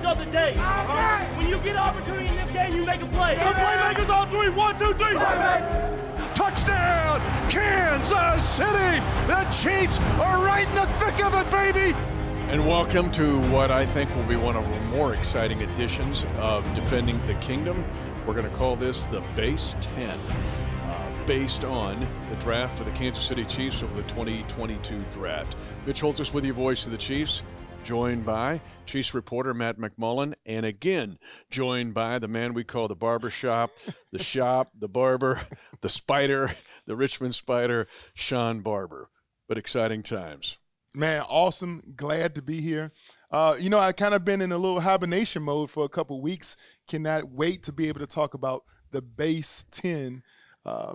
of the day. When you get an opportunity in this game, you make a play. The playmakers on three. 1, 2, 3. Touchdown, Kansas City! The Chiefs are right in the thick of it, baby! And welcome to what I think will be one of the more exciting editions of Defending the Kingdom. We're going to call this the Base 10, based on the draft for the Kansas City Chiefs of the 2022 draft. Mitch Holthus with you, voice of the Chiefs, joined by Chiefs reporter Matt McMullen, and again joined by the man we call the barbershop, the barber, the spider, the Richmond Spider, Sean Barber. But exciting times. Man, awesome. Glad to be here. I kind of been in a little hibernation mode for a couple weeks. Cannot wait to be able to talk about the Base 10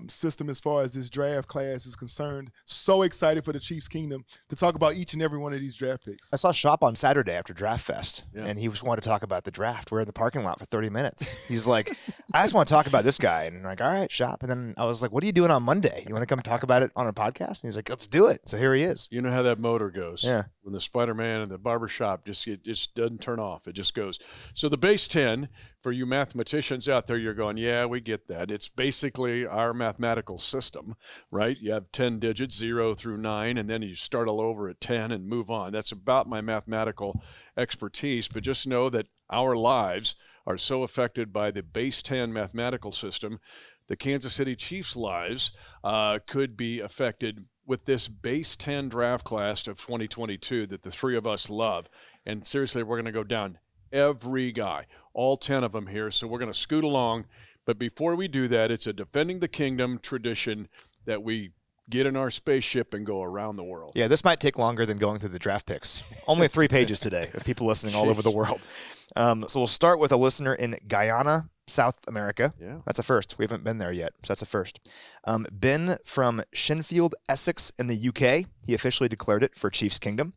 system as far as this draft class is concerned. So excited for the Chiefs Kingdom to talk about each and every one of these draft picks. I saw Shop on Saturday after Draft Fest, and he just wanted to talk about the draft. We're in the parking lot for 30 minutes. He's like, I just want to talk about this guy. And I'm like, all right, Shop. And then I was like, what are you doing on Monday? You want to come talk about it on a podcast? And he's like, let's do it. So here he is. You know how that motor goes. Yeah. When the Spider-Man and the barbershop it just doesn't turn off. It just goes. So the Base 10, for you mathematicians out there, you're going, yeah, we get that. It's basically our mathematical system, right? You have 10 digits, 0 through 9, and then you start all over at 10 and move on. That's about my mathematical expertise, but just know that our lives are so affected by the Base 10 mathematical system. The Kansas City Chiefs' lives could be affected with this Base 10 draft class of 2022 that the three of us love. And seriously, we're going to go down every guy, all 10 of them here. So we're going to scoot along. But before we do that, it's a Defending the Kingdom tradition that we get in our spaceship and go around the world. Yeah, this might take longer than going through the draft picks. Only 3 pages today of people listening all over the world. So we'll start with a listener in Guyana, South America. Yeah. That's a first. We haven't been there yet, so that's a first. Ben from Shinfield, Essex in the UK. He officially declared it for Chiefs Kingdom.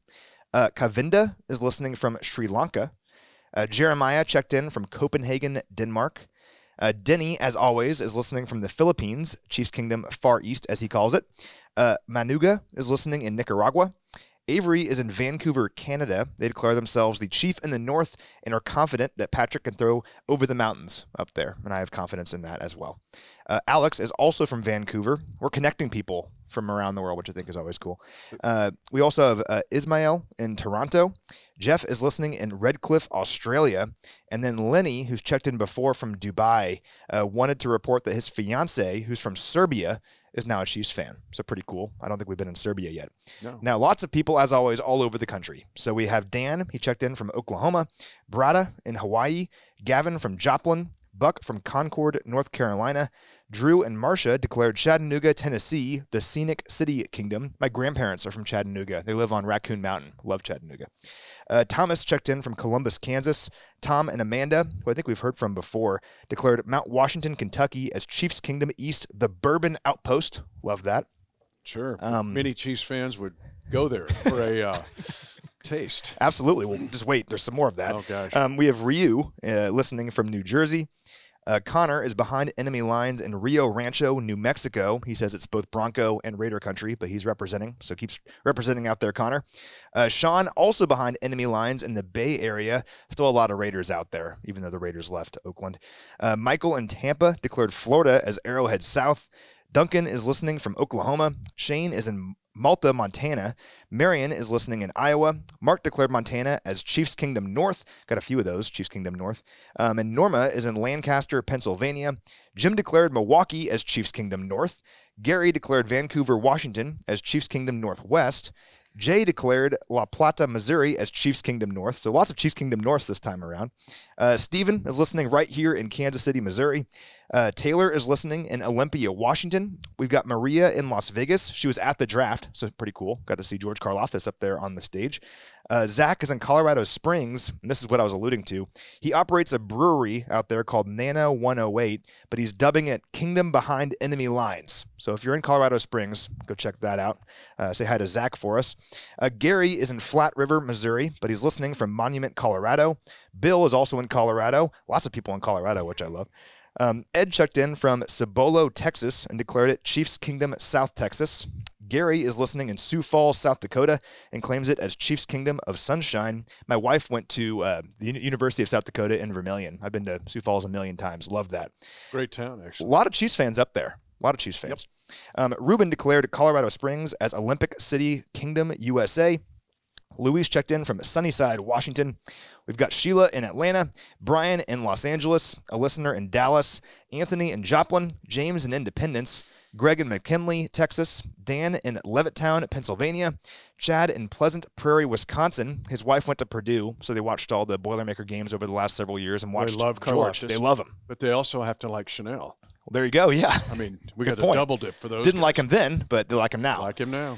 Kavinda is listening from Sri Lanka. Jeremiah checked in from Copenhagen, Denmark. Denny, as always, is listening from the Philippines, Chiefs Kingdom Far East, as he calls it. Manuga is listening in Nicaragua. Avery is in Vancouver, Canada. They declare themselves the chief in the north and are confident that Patrick can throw over the mountains up there, and I have confidence in that as well. Alex is also from Vancouver. We're connecting people from around the world, which I think is always cool. We also have Ismail in Toronto. Jeff is listening in Redcliffe, Australia. And then Lenny, who's checked in before from Dubai, wanted to report that his fiance, who's from Serbia, is now a Chiefs fan. So pretty cool. I don't think we've been in Serbia yet. No. Now, lots of people, as always, all over the country. So we have Dan, he checked in from Oklahoma, Brada in Hawaii, Gavin from Joplin, Buck from Concord, North Carolina. Drew and Marcia declared Chattanooga, Tennessee, the Scenic City Kingdom. My grandparents are from Chattanooga. They live on Raccoon Mountain. Love Chattanooga. Thomas checked in from Columbus, Kansas. Tom and Amanda, who I think we've heard from before, declared Mount Washington, Kentucky as Chiefs Kingdom East, the Bourbon Outpost. Love that. Sure. Many Chiefs fans would go there for a taste. Absolutely. Well, just wait. There's some more of that. Oh, gosh. We have Ryu listening from New Jersey. Connor is behind enemy lines in Rio Rancho, New Mexico. He says it's both Bronco and Raider country, but he's representing, so keeps representing out there, Connor. Sean also behind enemy lines in the Bay Area. Still a lot of Raiders out there, even though the Raiders left Oakland. Michael in Tampa declared Florida as Arrowhead South. Duncan is listening from Oklahoma. Shane is in Malta, Montana. Marion is listening in Iowa. Mark declared Montana as Chiefs Kingdom North. Got a few of those, Chiefs Kingdom North. And Norma is in Lancaster, Pennsylvania. Jim declared Milwaukee as Chiefs Kingdom North. Gary declared Vancouver, Washington as Chiefs Kingdom Northwest. Jay declared La Plata, Missouri as Chiefs Kingdom North. So lots of Chiefs Kingdom North this time around. Steven is listening right here in Kansas City, Missouri. Taylor is listening in Olympia, Washington. We've got Maria in Las Vegas. She was at the draft, so pretty cool. Got to see George Karloftis up there on the stage. Zach is in Colorado Springs, and this is what I was alluding to. He operates a brewery out there called Nano 108, but he's dubbing it Kingdom Behind Enemy Lines. So if you're in Colorado Springs, go check that out. Say hi to Zach for us. Gary is in Flat River, Missouri, but he's listening from Monument, Colorado. Bill is also in Colorado. Lots of people in Colorado, which I love. Ed checked in from Cibolo, Texas, and declared it Chiefs Kingdom, South Texas. Gary is listening in Sioux Falls, South Dakota, and claims it as Chiefs Kingdom of Sunshine. My wife went to the University of South Dakota in Vermilion. I've been to Sioux Falls a million times. Love that. Great town, actually. A lot of Chiefs fans up there. A lot of Chiefs fans. Yep. Ruben declared Colorado Springs as Olympic City Kingdom, USA. Luis checked in from Sunnyside, Washington. We've got Sheila in Atlanta, Brian in Los Angeles, a listener in Dallas, Anthony in Joplin, James in Independence, Greg in McKinley, Texas, Dan in Levittown, Pennsylvania, Chad in Pleasant Prairie, Wisconsin. His wife went to Purdue, so they watched all the Boilermaker games over the last several years and watched George. Karloftis. They love him. But they also have to like Chanel. Well, there you go, yeah. I mean, we got a double dip for those. Didn't like him then, but they like him now. Like him now.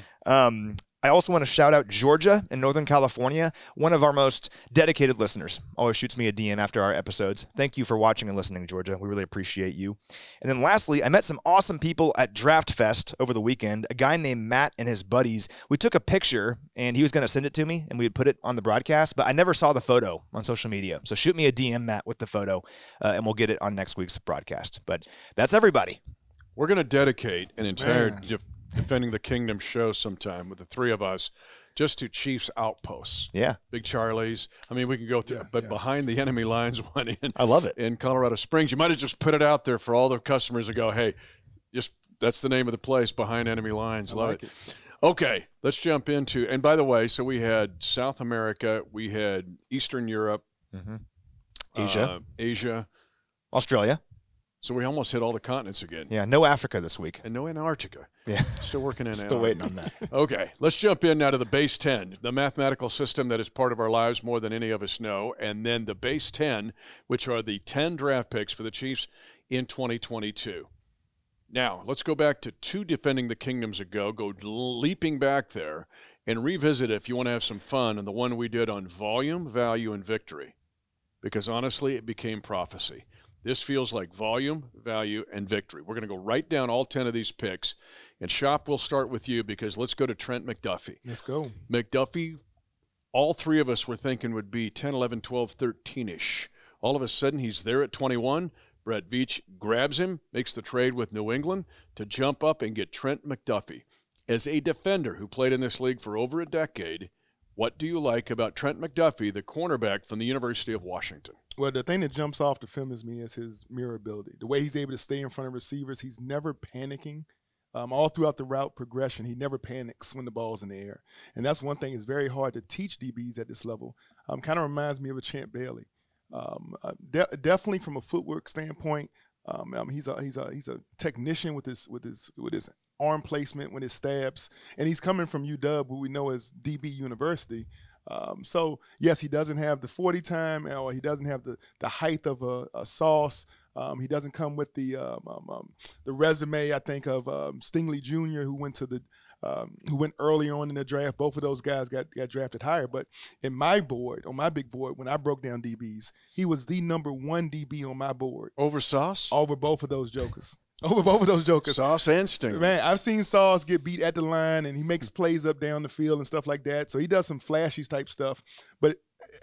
I also want to shout out Georgia in Northern California, one of our most dedicated listeners. Always shoots me a DM after our episodes. Thank you for watching and listening, Georgia. We really appreciate you. And then lastly, I met some awesome people at Draft Fest over the weekend. A guy named Matt and his buddies. We took a picture, and he was going to send it to me, and we would put it on the broadcast, but I never saw the photo on social media. So shoot me a DM, Matt, with the photo, and we'll get it on next week's broadcast. But that's everybody. We're going to dedicate an entire Defending the Kingdom show sometime with the three of us just to Chiefs outposts. Yeah. Big Charlie's. I mean, we can go through, but behind the enemy lines one in. I love it. In Colorado Springs. You might have just put it out there for all the customers to go, hey, just that's the name of the place, behind enemy lines. Love it. Okay, let's jump into, and by the way, so we had South America, we had Eastern Europe, Asia, Australia. So we almost hit all the continents again. Yeah, no Africa this week. And no Antarctica. Yeah. Still working in Still waiting on that. Okay, let's jump in now to the base 10, the mathematical system that is part of our lives more than any of us know, and then the base 10, which are the 10 draft picks for the Chiefs in 2022. Now, let's go back to 2 Defending the Kingdoms ago, go leaping back there, and revisit it if you want to have some fun on the one we did on volume, value, and victory. Because honestly, it became prophecy. This feels like volume, value, and victory. We're going to go right down all 10 of these picks. And Shop, we'll start with you because let's go to Trent McDuffie. Let's go. McDuffie, all 3 of us were thinking would be 10, 11, 12, 13-ish. All of a sudden, he's there at 21. Brett Veach grabs him, makes the trade with New England to jump up and get Trent McDuffie. As a defender who played in this league for over a decade, what do you like about Trent McDuffie, the cornerback from the University of Washington? Well, the thing that jumps off the film is me is his mirror ability. The way he's able to stay in front of receivers, he's never panicking. All throughout the route progression, he never panics when the ball's in the air. And that's one thing that's very hard to teach DBs at this level. Kind of reminds me of a Champ Bailey. Definitely from a footwork standpoint, he's a technician with his arm placement, with his stabs, and he's coming from UW, who we know as DB University. So yes, he doesn't have the 40 time, or he doesn't have the height of a Sauce. He doesn't come with the resume, I think, of Stingley Jr., who went earlier on in the draft. Both of those guys got drafted higher. But in my board, on my big board, when I broke down DBs, he was the number 1 DB on my board. Over Sauce? Over both of those jokers. Over both of those jokers. Sauce and Sting. Man, I've seen Sauce get beat at the line, and he makes plays up down the field and stuff like that. So he does some flashy type stuff. But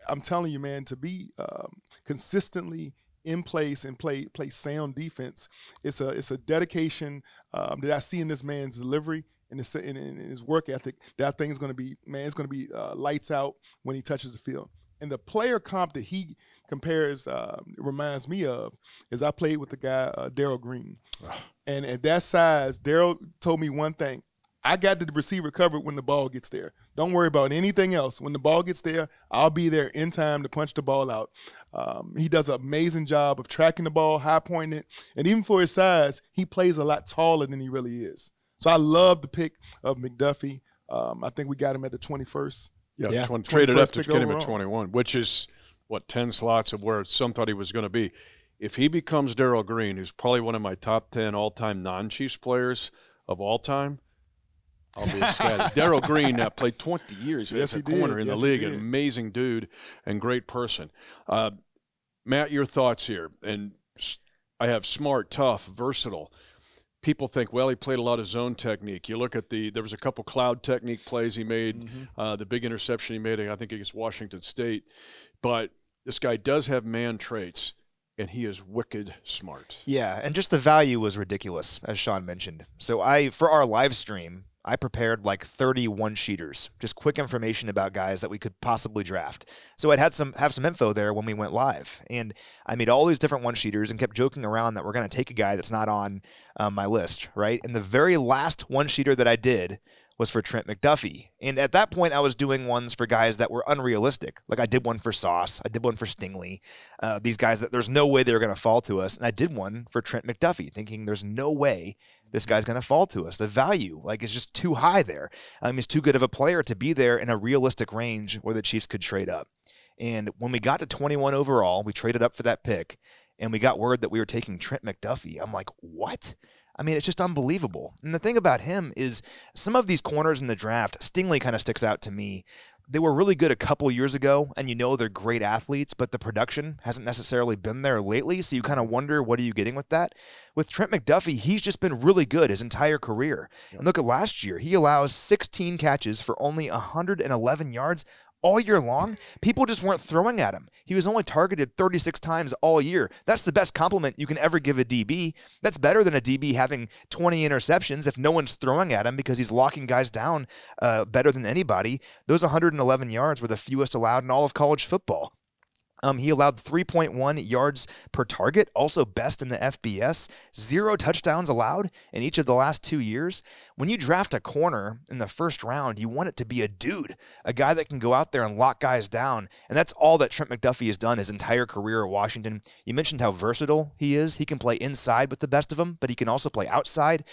I'm telling you, man, to be consistently in place and play sound defense, it's a dedication that I see in this man's delivery and in his work ethic. That thing is going to be, man, it's going to be lights out when he touches the field. And the player comp that he compares, reminds me of, is I played with the guy, Daryl Green. And at that size, Daryl told me one thing. I got the receiver covered when the ball gets there. Don't worry about anything else. When the ball gets there, I'll be there in time to punch the ball out. He does an amazing job of tracking the ball, high pointing it. And even for his size, he plays a lot taller than he really is. So I love the pick of McDuffie. I think we got him at the 21st. Yeah. Traded up to get him at 21, which is, 10 slots of where some thought he was going to be. If he becomes Daryl Green, who's probably one of my top 10 all-time non-Chiefs players of all time, I'll be ecstatic. Daryl Green played 20 years as a corner in the league, an amazing dude and great person. Matt, your thoughts here. And I have smart, tough, versatile. People think, well, he played a lot of zone technique. You look at there was a couple cloud technique plays he made, the big interception he made, I think, against Washington State. But this guy does have man traits, and he is wicked smart. Yeah, and just the value was ridiculous, as Sean mentioned. So for our live stream, I prepared like 30 one-sheeters, just quick information about guys that we could possibly draft. So I'd have some info there when we went live. And I made all these different one-sheeters and kept joking around that we're going to take a guy that's not on my list, right? And the very last one-sheeter that I did was for Trent McDuffie. And at that point, I was doing ones for guys that were unrealistic. Like I did one for Sauce. I did one for Stingley. These guys that there's no way they were going to fall to us. And I did one for Trent McDuffie, thinking there's no way this guy's going to fall to us. The value, like, is just too high there. He's too good of a player to be there in a realistic range where the Chiefs could trade up. And when we got to 21 overall, we traded up for that pick, and we got word that we were taking Trent McDuffie. I'm like, what? I mean, it's just unbelievable. And the thing about him is some of these corners in the draft, Stingley kind of sticks out to me. They were really good a couple years ago, and they're great athletes, but the production hasn't necessarily been there lately, so you kind of wonder, what are you getting with that? With Trent McDuffie, he's just been really good his entire career. Yep. And look at last year. He allows 16 catches for only 111 yards all year long. People just weren't throwing at him. He was only targeted 36 times all year. That's the best compliment you can ever give a DB. That's better than a DB having 20 interceptions if no one's throwing at him because he's locking guys down better than anybody. Those 111 yards were the fewest allowed in all of college football. He allowed 3.1 yards per target, also best in the FBS. 0 touchdowns allowed in each of the last 2 years. When you draft a corner in the first round, you want it to be a dude, a guy that can go out there and lock guys down. And that's all that Trent McDuffie has done his entire career at Washington. You mentioned how versatile he is. He can play inside with the best of them, but he can also play outside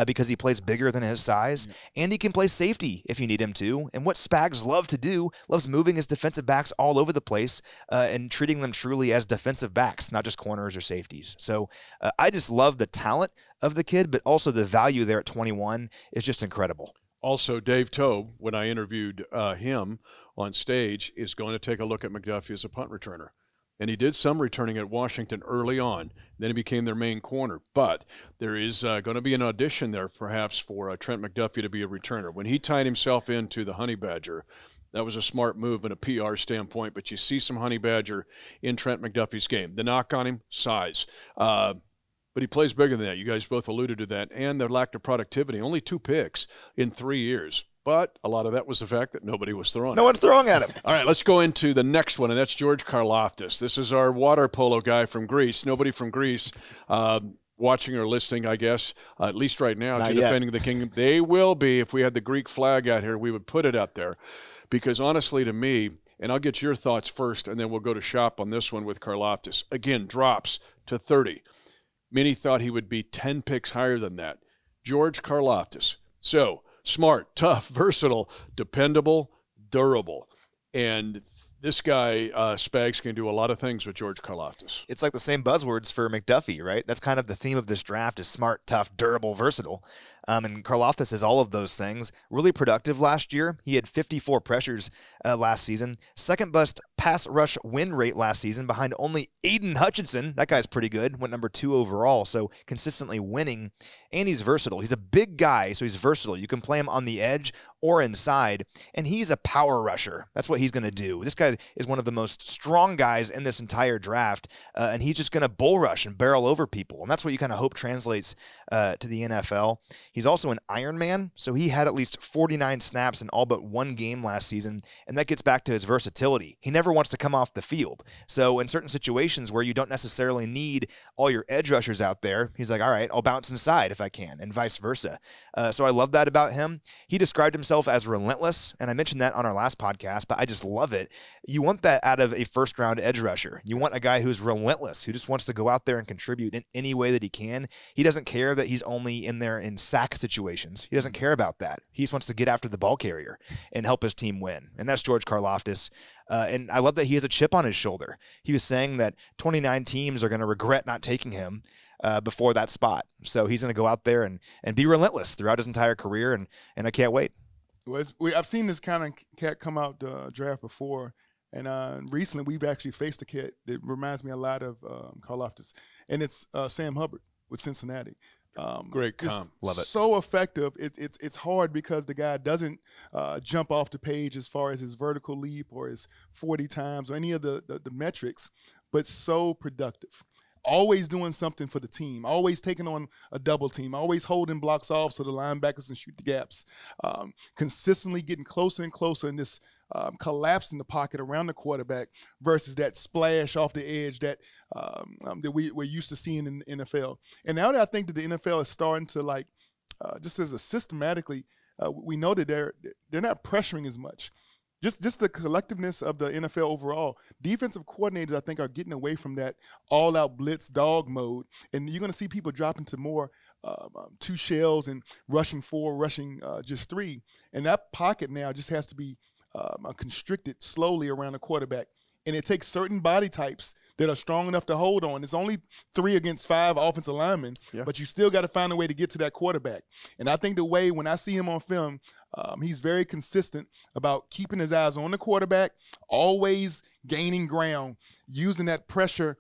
because he plays bigger than his size. And he can play safety if you need him to. And what Spags love to do, loves moving his defensive backs all over the place and treating them truly as defensive backs, not just corners or safeties. So I just love the talent of the kid, but also the value there at 21 is just incredible. Also, Dave Tobe, when I interviewed him on stage, is going to take a look at McDuffie as a punt returner. And he did some returning at Washington early on. Then he became their main corner. But there is going to be an audition there, perhaps, for Trent McDuffie to be a returner. When he tied himself into the Honey Badger, that was a smart move in a PR standpoint. But you see some Honey Badger in Trent McDuffie's game. The knock on him, size. But he plays bigger than that. You guys both alluded to that. And the lack of productivity. Only 2 picks in 3 years. But a lot of that was the fact that nobody was throwing. No one's throwing at him. All right, let's go into the next one, and that's George Karloftis. This is our water polo guy from Greece. Nobody from Greece watching or listening, I guess, at least right now, Not to yet. Defending the Kingdom. They will be. If we had the Greek flag out here, we would put it out there. Because honestly, to me, and I'll get your thoughts first, and then we'll go to shop on this one with Karloftis. Again, drops to 30. Many thought he would be 10 picks higher than that. George Karloftis. So, smart, tough, versatile, dependable, durable. And this guy, Spags, can do a lot of things with George Karloftis. It's like the same buzzwords for McDuffie, right? That's kind of the theme of this draft is smart, tough, durable, versatile. And Karloftis is all of those things. Really productive last year. He had 54 pressures last season. Second best pass rush win rate last season behind only Aiden Hutchinson. That guy's pretty good. Went number 2 overall, so consistently winning. And he's versatile. He's a big guy, so he's versatile. You can play him on the edge or inside, and he's a power rusher. That's what he's going to do. This guy is one of the most strong guys in this entire draft, and he's just going to bull rush and barrel over people, and that's what you kind of hope translates to the NFL. He's also an Ironman, so he had at least 49 snaps in all but 1 game last season, and that gets back to his versatility. He never wants to come off the field, so in certain situations where you don't necessarily need all your edge rushers out there, he's like, all right, I'll bounce inside if I can, and vice versa. So I love that about him. He described himself as relentless, and I mentioned that on our last podcast, but I just love it. You want that out of a first-round edge rusher. You want a guy who's relentless, who just wants to go out there and contribute in any way that he can. He doesn't care that he's only in there in sack situations. He doesn't care about that. He just wants to get after the ball carrier and help his team win, and that's George Karloftis. And I love that he has a chip on his shoulder. He was saying that 29 teams are going to regret not taking him before that spot. So he's going to go out there and be relentless throughout his entire career, and I can't wait. Well, I've seen this kind of cat come out the draft before, and recently we've actually faced a cat that reminds me a lot of Karloftis, and it's Sam Hubbard with Cincinnati. Great comp. Love it. So effective. It's hard because the guy doesn't jump off the page as far as his vertical leap or his 40 times or any of the metrics, but so productive. always doing something for the team, always taking on a double team, always holding blocks off so the linebackers can shoot the gaps, consistently getting closer and closer in this collapse in the pocket around the quarterback versus that splash off the edge that we're used to seeing in the NFL. And now that I think that the NFL is starting to just as a systematically, we know that they're not pressuring as much. Just the collectiveness of the NFL overall, defensive coordinators, I think, are getting away from that all-out blitz dog mode, and you're going to see people drop into more 2 shells and rushing 4, rushing just 3, and that pocket now just has to be constricted slowly around the quarterback. And it takes certain body types that are strong enough to hold on. It's only 3 against 5 offensive linemen, but you still got to find a way to get to that quarterback. And I think when I see him on film, he's very consistent about keeping his eyes on the quarterback, always gaining ground, using that pressure,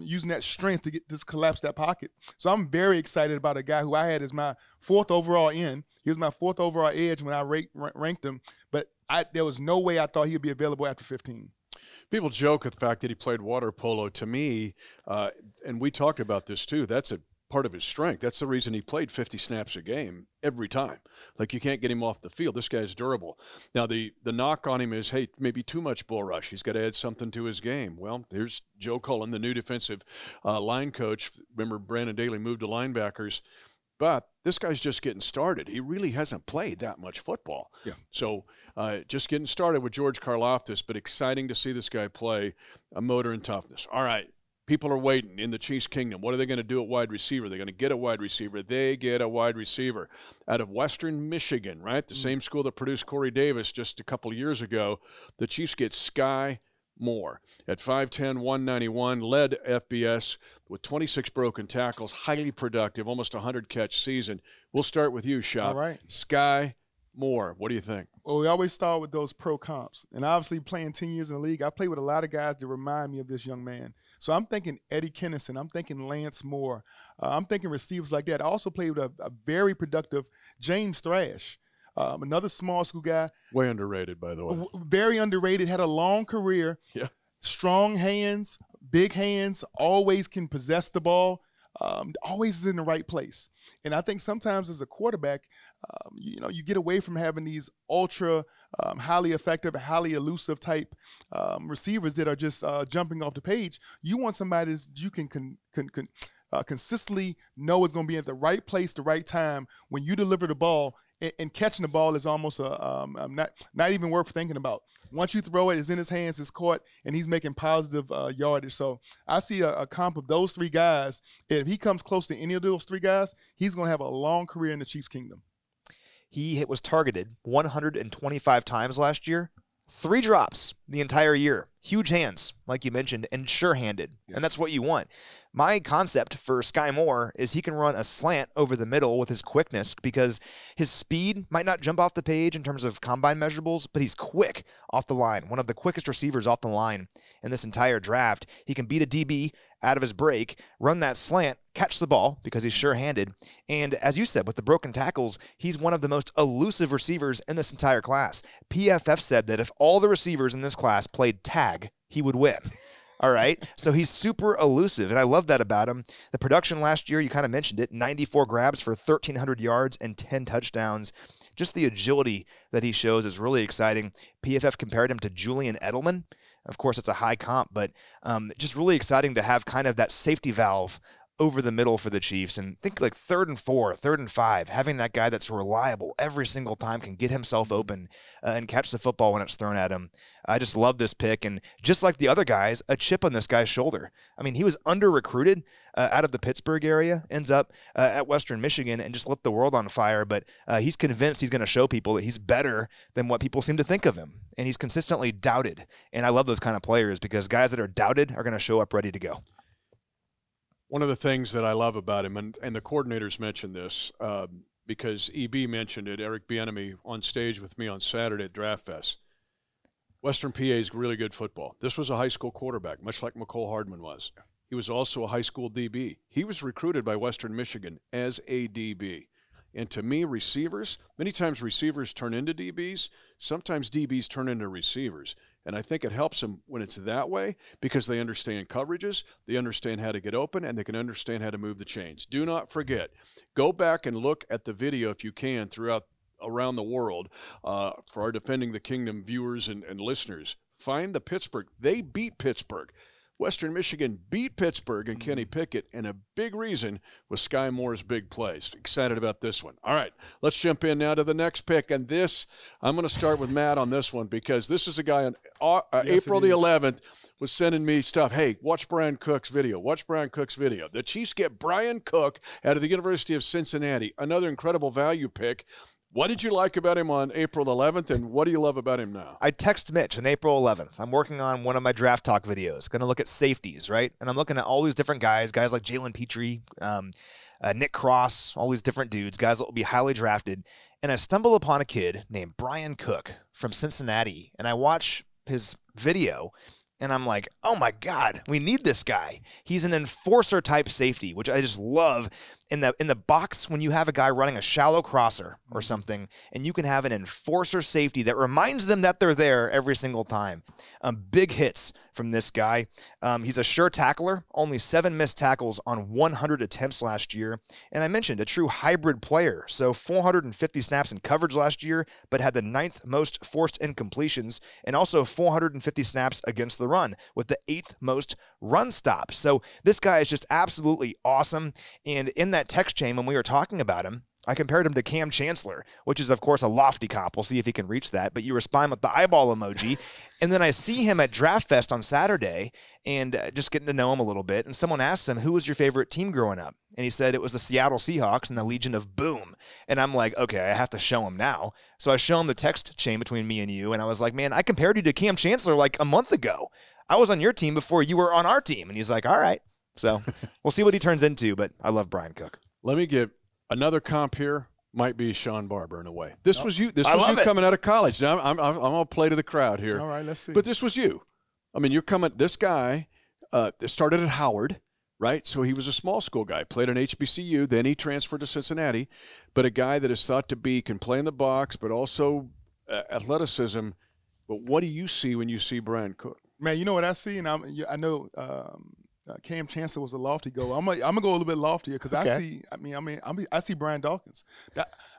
using that strength to just collapse that pocket. So I'm very excited about a guy who I had as my 4th overall end. He was my 4th overall edge when I ranked him, but there was no way I thought he would be available after 15. People joke with the fact that he played water polo. To me, and we talked about this too, that's a part of his strength. That's the reason he played 50 snaps a game every time. Like, you can't get him off the field. This guy's durable. Now, the knock on him is, hey, maybe too much bull rush. He's got to add something to his game. Well, there's Joe Cullen, the new defensive line coach. Remember, Brandon Daly moved to linebackers. But this guy's just getting started. He really hasn't played that much football. Yeah. So just getting started with George Karloftis, but exciting to see this guy play a motor and toughness. All right, people are waiting in the Chiefs' kingdom. What are they going to do at wide receiver? They're going to get a wide receiver. They get a wide receiver out of Western Michigan, right? The same school that produced Corey Davis just a couple years ago. The Chiefs get Skye Moore at 5'10", 191, led FBS with 26 broken tackles, highly productive, almost 100-catch season. We'll start with you, Shop. All right. Skye Moore, what do you think? Well, we always start with those pro comps. And obviously playing 10 years in the league, I played with a lot of guys that remind me of this young man. So I'm thinking Eddie Kennison. I'm thinking Lance Moore. I'm thinking receivers like that. I also played with a very productive James Thrash. Another small school guy. Way underrated, by the way. Very underrated, had a long career. Yeah. Strong hands, big hands, always can possess the ball, always is in the right place. And I think sometimes as a quarterback, you get away from having these ultra highly effective, highly elusive type receivers that are just jumping off the page. You want somebody that you can consistently know is going to be at the right place, the right time when you deliver the ball. And catching the ball is almost not even worth thinking about. Once you throw it, it's in his hands, it's caught, and he's making positive yardage. So I see a comp of those 3 guys. If he comes close to any of those 3 guys, he's going to have a long career in the Chiefs' kingdom. He was targeted 125 times last year, 3 drops the entire year. Huge hands, like you mentioned, and sure-handed, and that's what you want. My concept for Skye Moore is he can run a slant over the middle with his quickness because his speed might not jump off the page in terms of combine measurables, but he's quick off the line, one of the quickest receivers off the line in this entire draft. He can beat a DB out of his break, run that slant, catch the ball because he's sure-handed, and as you said, with the broken tackles, he's one of the most elusive receivers in this entire class. PFF said that if all the receivers in this class played tag, he would win. All right, so he's super elusive, and I love that about him. The production last year, you kind of mentioned it, 94 grabs for 1,300 yards and 10 touchdowns. Just the agility that he shows is really exciting. PFF compared him to Julian Edelman. Of course, it's a high comp, but just really exciting to have kind of that safety valve over the middle for the Chiefs. And think like 3rd and 4, 3rd and 5, having that guy that's reliable every single time, can get himself open and catch the football when it's thrown at him. I just love this pick. And just like the other guys, a chip on this guy's shoulder. I mean, he was under-recruited out of the Pittsburgh area, ends up at Western Michigan and just lit the world on fire. But he's convinced he's going to show people that he's better than what people seem to think of him. And he's consistently doubted. And I love those kind of players because guys that are doubted are going to show up ready to go. One of the things that I love about him, and the coordinators mentioned this because EB mentioned it, Eric Bieniemy on stage with me on Saturday at Draft Fest. Western PA is really good football. This was a high school quarterback, much like McCole Hardman was. He was also a high school DB. He was recruited by Western Michigan as a DB. And to me, receivers, many times receivers turn into DBs. Sometimes DBs turn into receivers. And I think it helps them when it's that way because they understand coverages, they understand how to get open, and they can understand how to move the chains. Do not forget, go back and look at the video if you can around the world for our Defending the Kingdom viewers and listeners. Find the Pittsburgh. They beat Pittsburgh. Western Michigan beat Pittsburgh and Kenny Pickett, and a big reason was Skye Moore's big plays. Excited about this one. All right, let's jump in now to the next pick. And this, I'm going to start with Matt on this one because this is a guy on April the 11th was sending me stuff. Hey, watch Brian Cook's video. Watch Brian Cook's video. The Chiefs get Brian Cook out of the University of Cincinnati, another incredible value pick. What did you like about him on April 11th, and what do you love about him now? I text Mitch on April 11th. I'm working on one of my Draft Talk videos, going to look at safeties, right? And I'm looking at all these different guys like Jalen Petrie, Nick Cross, all these different dudes, guys that will be highly drafted. And I stumble upon a kid named Brian Cook from Cincinnati, and I watch his video, and I'm like, oh, my God, we need this guy. He's an enforcer-type safety, which I just love. In the box, when you have a guy running a shallow crosser or something, and you can have an enforcer safety that reminds them that they're there every single time. Big hits from this guy. He's a sure tackler, only 7 missed tackles on 100 attempts last year. And I mentioned a true hybrid player, so 450 snaps in coverage last year, but had the 9th most forced incompletions, and also 450 snaps against the run, with the 8th most run stops. So this guy is just absolutely awesome. And in that text chain, when we were talking about him, I compared him to Cam Chancellor, which is, of course, a lofty comp. We'll see if he can reach that. But you respond with the eyeball emoji. And then I see him at Draft Fest on Saturday and just getting to know him a little bit. And someone asked him, who was your favorite team growing up? And he said it was the Seattle Seahawks and the Legion of Boom. And I'm like, okay, I have to show him now. So I show him the text chain between me and you. And I was like, man, I compared you to Cam Chancellor like a month ago. I was on your team before you were on our team. And he's like, all right. So we'll see what he turns into. But I love Brian Cook. Let me give another comp here. Might be Sean Barber in a way. This was you. This was you coming out of college. Now I'm gonna play to the crowd here. All right, let's see. But this was you. I mean, you're coming. This guy started at Howard, right? So he was a small school guy. Played at HBCU. Then he transferred to Cincinnati. But a guy that is thought to be can play in the box, but also athleticism. But what do you see when you see Brian Cook? Man, you know what I see, and I know. Cam Chancellor was a lofty goal. I'm gonna go a little bit loftier because okay. I see Brian Dawkins,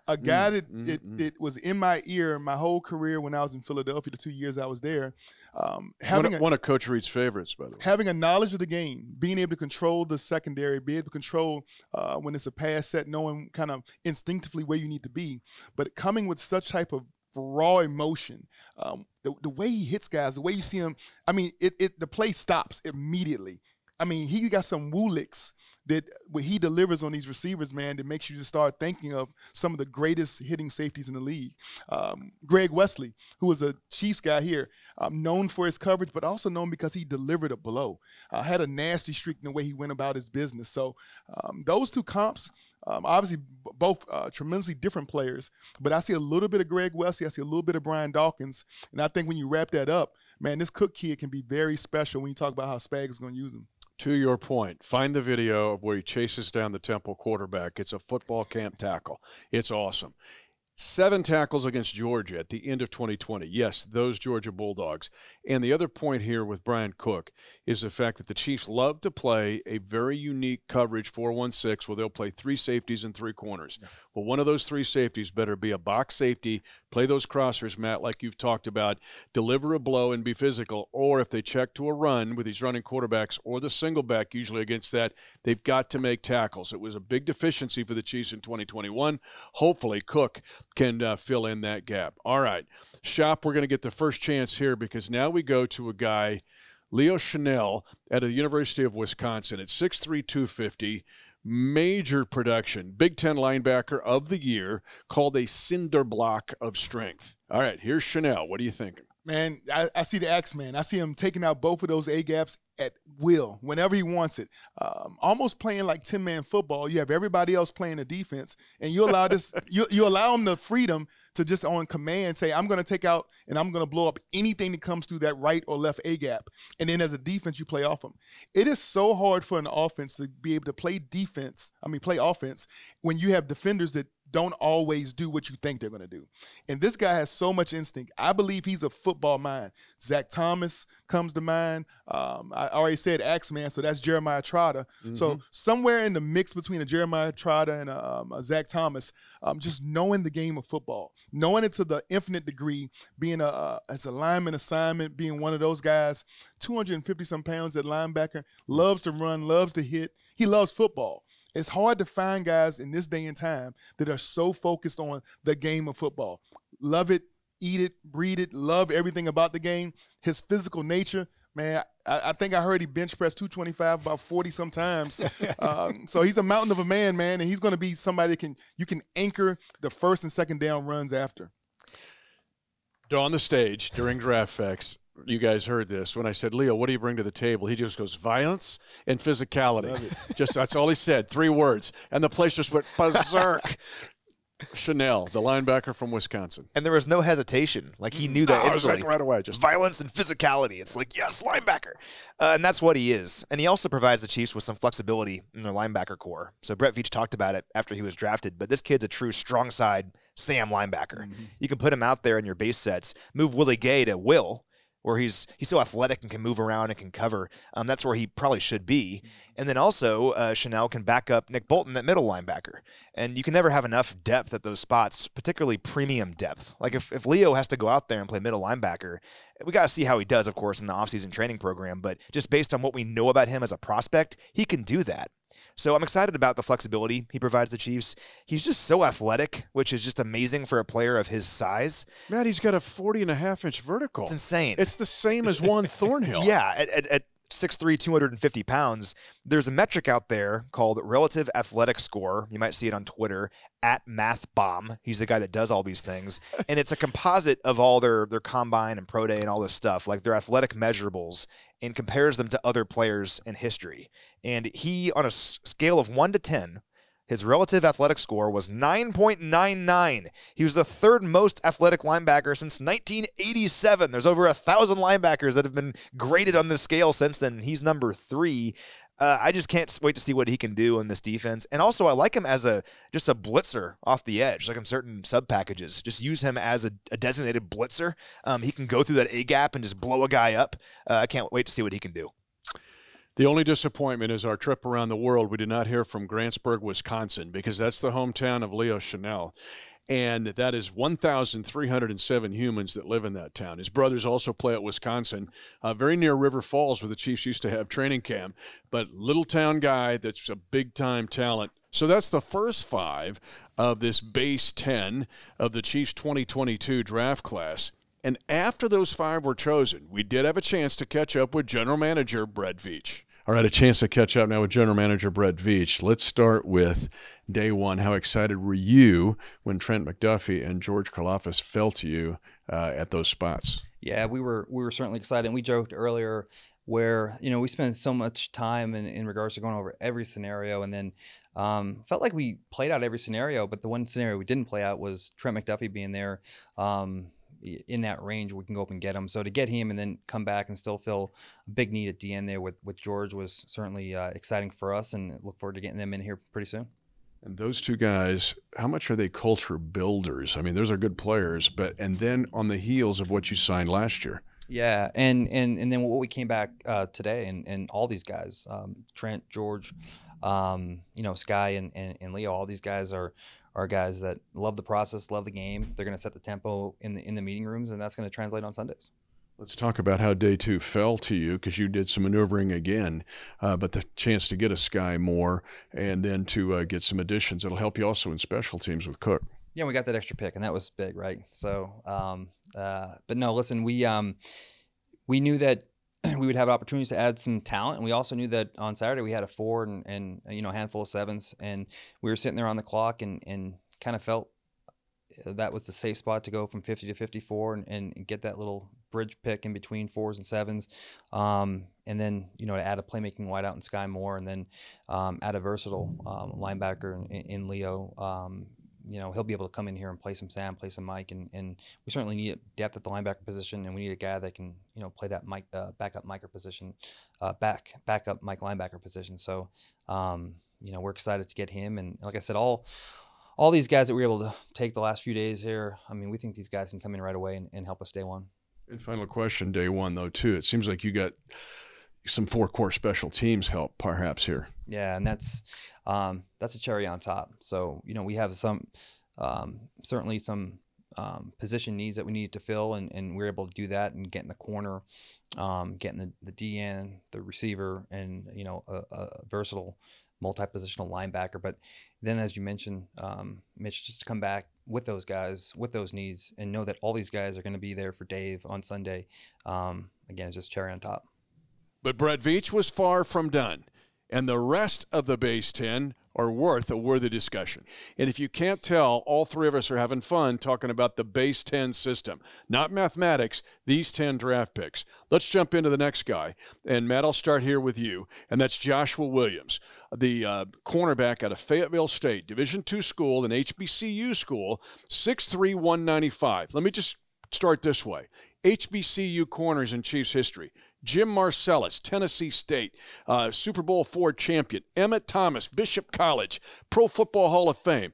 a guy that was in my ear my whole career when I was in Philadelphia, the 2 years I was there. One of Coach Reed's favorites, by the way. Having a knowledge of the game, being able to control the secondary, be able to control when it's a pass set, knowing kind of instinctively where you need to be, but coming with such type of raw emotion, the way he hits guys, the way you see him, I mean, the play stops immediately. I mean, he got some woo licks that when he delivers on these receivers, man, that makes you just start thinking of some of the greatest hitting safeties in the league. Greg Wesley, who was a Chiefs guy here, known for his coverage, but also known because he delivered a blow. Had a nasty streak in the way he went about his business. So those two comps, obviously both tremendously different players, but I see a little bit of Greg Wesley, I see a little bit of Brian Dawkins, and I think when you wrap that up, man, this Cook kid can be very special when you talk about how Spags is going to use him. To your point, find the video of where he chases down the Temple quarterback. It's a football camp tackle. It's awesome. 7 tackles against Georgia at the end of 2020. Yes, those Georgia Bulldogs. And the other point here with Brian Cook is the fact that the Chiefs love to play a very unique coverage 4-1-6 where they'll play 3 safeties and 3 corners. Yeah. Well, one of those 3 safeties better be a box safety, play those crossers, Matt, like you've talked about, deliver a blow and be physical, or if they check to a run with these running quarterbacks or the single back usually against that, they've got to make tackles. It was a big deficiency for the Chiefs in 2021. Hopefully Cook can fill in that gap. All right, Shop, we're going to get the first chance here because now we go to a guy, Leo Chanel, at the University of Wisconsin at 6'3", 250, major production, Big Ten linebacker of the year, called a cinder block of strength. All right, here's Chanel. What are you thinking? Man, I see the X-Man. I see him taking out both of those A-gaps at will, whenever he wants it. Almost playing like 10-man football. You have everybody else playing the defense, and you allow this. you allow him the freedom to just on command say, I'm going to take out and I'm going to blow up anything that comes through that right or left A-gap. And then as a defense, you play off them. It is so hard for an offense to be able to play offense when you have defenders that don't always do what you think they're going to do. And this guy has so much instinct. I believe he's a football mind. Zach Thomas comes to mind. I already said Axeman, so that's Jeremiah Trotta. So somewhere in the mix between a Jeremiah Trotta and a Zach Thomas, just knowing the game of football, knowing it to the infinite degree, being as a lineman assignment, being one of those guys, 250-some pounds at linebacker, loves to run, loves to hit. He loves football. It's hard to find guys in this day and time that are so focused on the game of football. Love it, eat it, breathe it, love everything about the game. His physical nature, man, I think I heard he bench pressed 225 about 40-some times. So he's a mountain of a man, and he's going to be somebody you can anchor the first and second down runs after. On the stage during Draft Facts, you guys heard this. When I said, Leo, what do you bring to the table? He just goes, violence and physicality. Just that's all he said, 3 words. And the place just went berserk. Chanel, the linebacker from Wisconsin. And there was no hesitation. Like, he knew that. It was like right away. Just violence and physicality. It's like, yes, linebacker. And that's what he is. And he also provides the Chiefs with some flexibility in their linebacker core. So Brett Veach talked about it after he was drafted. But this kid's a true strong side Sam linebacker. You can put him out there in your base sets, move Willie Gay to Will, where he's so athletic and can move around and can cover. That's where he probably should be. And then also, Chanel can back up Nick Bolton, that middle linebacker. And you can never have enough depth at those spots, particularly premium depth. Like if Leo has to go out there and play middle linebacker, we got to see how he does, of course, in the offseason training program. But just based on what we know about him as a prospect, he can do that. So I'm excited about the flexibility he provides the Chiefs. He's just so athletic, which is just amazing for a player of his size. Man, he's got a 40.5-inch vertical. It's insane. It's the same as Juan Thornhill. Yeah, at 6'3", 250 pounds, there's a metric out there called Relative Athletic Score. You might see it on Twitter, @MathBomb. He's the guy that does all these things. And it's a composite of all their combine and pro day and all this stuff, like their athletic measurables, and compares them to other players in history. And he, on a scale of 1 to 10, his relative athletic score was 9.99. He was the 3rd most athletic linebacker since 1987. There's over 1,000 linebackers that have been graded on this scale since then. He's number 3. I just can't wait to see what he can do in this defense. And also, I like him as just a blitzer off the edge, like in certain sub packages. Just use him as a designated blitzer. He can go through that A gap and just blow a guy up. I can't wait to see what he can do. The only disappointment is our trip around the world. We did not hear from Grantsburg, Wisconsin, because that's the hometown of Leo Chanel. And that is 1,307 humans that live in that town. His brothers also play at Wisconsin, very near River Falls, where the Chiefs used to have training camp. But little town guy that's a big-time talent. So that's the first 5 of this base 10 of the Chiefs 2022 draft class. And after those 5 were chosen, we did have a chance to catch up with General Manager Brett Veach. All right, a chance to catch up now with General Manager Brett Veach. Let's start with day one. How excited were you when Trent McDuffie and George Karloftis fell to you at those spots? Yeah, we were certainly excited. And we joked earlier where, we spend so much time in regards to going over every scenario, and then felt like we played out every scenario, but the one scenario we didn't play out was Trent McDuffie being there. In that range, we can go up and get him. So to get him and then come back and still fill a big need at the end there with George was certainly exciting for us, and look forward to getting them in here pretty soon. And those 2 guys, how much are they culture builders? I mean, those are good players, and then on the heels of what you signed last year. Yeah, and then what we came back today, and all these guys, Trent, George, Skye and Leo, all these guys are guys that love the process, love the game. They're going to set the tempo in the meeting rooms, and that's going to translate on Sundays. Let's talk about how day 2 fell to you, because you did some maneuvering again, but the chance to get a Skye Moore and then to get some additions, it'll help you also in special teams with Cook. Yeah, we got that extra pick, and that was big, right? So, but no, listen, we knew that we would have opportunities to add some talent, and we also knew that on Saturday we had a 4 and a handful of 7s, and we were sitting there on the clock and kind of felt that was the safe spot to go from 50 to 54 and get that little bridge pick in between 4s and 7s, and then to add a playmaking wideout in Skye Moore, and then add a versatile linebacker in Leo. He'll be able to come in here and play some Sam, play some Mike, and we certainly need depth at the linebacker position, and we need a guy that can, play that Mike, backup Mike position, backup Mike linebacker position. So, we're excited to get him, and like I said, all all these guys that we were able to take the last few days here, I mean, we think these guys can come in right away and help us day one. And final question, day one, though, too. It seems like you got some four-core special teams help perhaps here. Yeah, and that's a cherry on top. So, we have some certainly some position needs that we need to fill, and we're able to do that and get in the corner, getting the DN, the receiver, and a versatile multi-positional linebacker. But then, as you mentioned, Mitch, just to come back with those guys, with those needs, and know that all these guys are going to be there for Dave on Sunday. Again, it's just cherry on top. But Brett Veach was far from done, and the rest of the base 10 are worth a worthy discussion. And if you can't tell, all three of us are having fun talking about the base 10 system. Not mathematics, these 10 draft picks. Let's jump into the next guy. And, Matt, I'll start here with you, and that's Joshua Williams, the cornerback out of Fayetteville State, Division II school, an HBCU school, 6'3", 195. Let me just start this way. HBCU corners in Chiefs history. Jim Marcellus, Tennessee State, Super Bowl IV champion. Emmett Thomas, Bishop College, Pro Football Hall of Fame.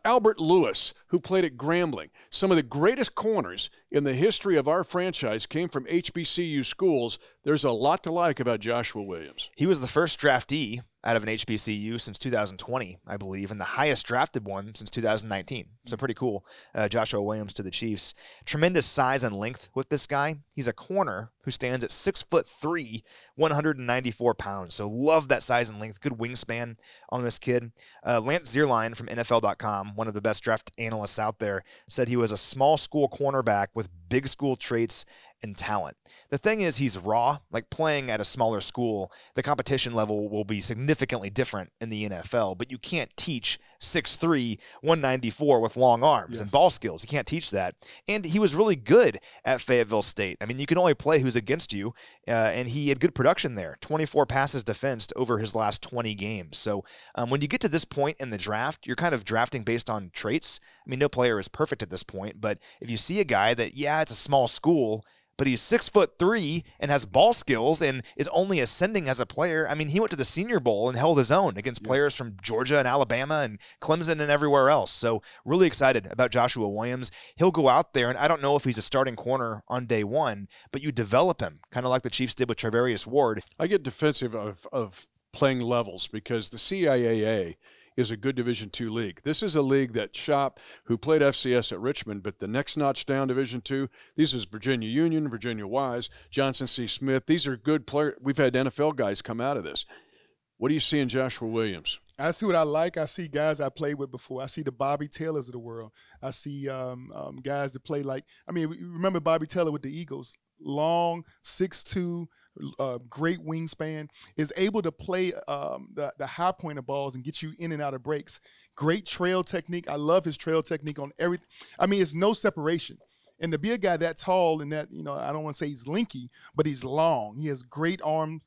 Albert Lewis, who played at Grambling. Some of the greatest corners in the history of our franchise came from HBCU schools. There's a lot to like about Joshua Williams. He was the first draftee out of an HBCU since 2020, I believe, and the highest drafted one since 2019. So pretty cool. Joshua Williams to the Chiefs. Tremendous size and length with this guy. He's a corner who stands at 6'3", 194 pounds. So love that size and length. Good wingspan on this kid. Lance Zearline from NFL.com, one of the best draft analysts out there, said he was a small school cornerback with big school traits and talent. The thing is, he's raw. Like, playing at a smaller school, the competition level will be significantly different in the NFL, but you can't teach 6'3", 194 with long arms and ball skills. You can't teach that. And he was really good at Fayetteville State. I mean, you can only play who's against you, and he had good production there. 24 passes defensed over his last 20 games. So when you get to this point in the draft, you're kind of drafting based on traits. I mean, no player is perfect at this point, but if you see a guy that, it's a small school, but he's 6'3" and has ball skills and is only ascending as a player. I mean, he went to the Senior Bowl and held his own against players from Georgia and Alabama and Clemson and everywhere else. So really excited about Joshua Williams. He'll go out there, and I don't know if he's a starting corner on day one, but you develop him, kind of like the Chiefs did with Travarius Ward. I get defensive of playing levels because the CIAA is a good Division II league. This is a league that Shop, who played FCS at Richmond, but the next notch down, Division II, these is Virginia Union, Virginia Wise, Johnson C. Smith. These are good players. We've had NFL guys come out of this. What do you see in Joshua Williams? I see what I like. I see guys I played with before. I see the Bobby Taylors of the world. I see guys that play like, remember Bobby Taylor with the Eagles? Long, 6'2", great wingspan, is able to play the high point of balls and get you in and out of breaks. Great trail technique. I love his trail technique on everything. I mean, it's no separation. And to be a guy that tall and that, I don't want to say he's linky, but he's long. He has great arms,